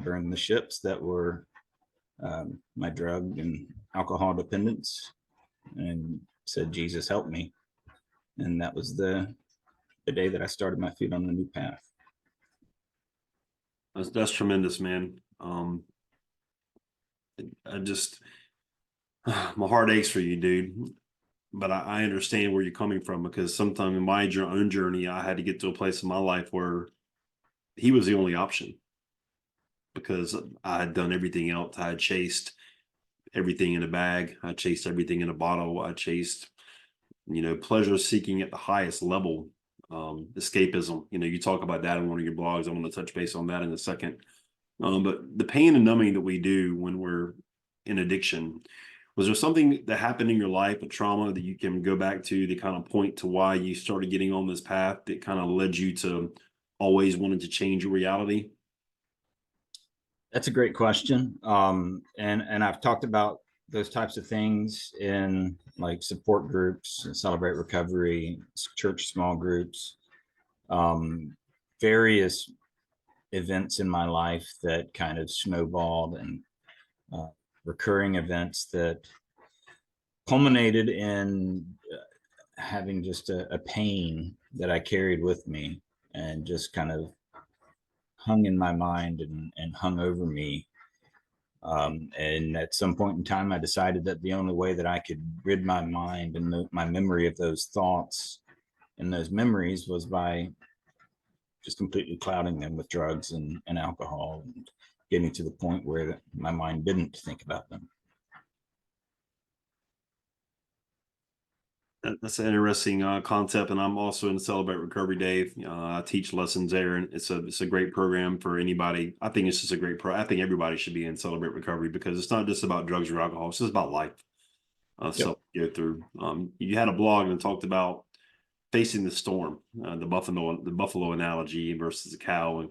burned the ships that were my drug and alcohol dependence, and said, Jesus, help me. And that was the day that I started my feet on the new path. That's tremendous, man. I just, my heart aches for you, dude. But I understand where you're coming from, because sometime in my own journey, I had to get to a place in my life where he was the only option, because I had done everything else. I had chased everything in a bag. I chased everything in a bottle. I chased, pleasure seeking at the highest level, escapism. You talk about that in one of your blogs. I want to touch base on that in a second. But the pain and numbing that we do when we're in addiction, was there something that happened in your life, a trauma that you can go back to kind of point to why you started getting on this path that kind of led you to always wanting to change your reality? That's a great question. And I've talked about those types of things in like support groups, Celebrate Recovery, church small groups, various events in my life that kind of snowballed, and recurring events that culminated in having just a pain that I carried with me, and just kind of hung in my mind and hung over me. And at some point in time, I decided that the only way that I could rid my mind and my memory of those thoughts and those memories was by just completely clouding them with drugs and alcohol, and getting to the point where my mind didn't think about them. That's an interesting concept, and I'm also in Celebrate Recovery, Dave. I teach lessons there, and it's a great program for anybody. I think it's just a great I think everybody should be in Celebrate Recovery, because it's not just about drugs or alcohol; it's just about life. So you go through. You had a blog and talked about facing the storm, the buffalo analogy versus a cow, and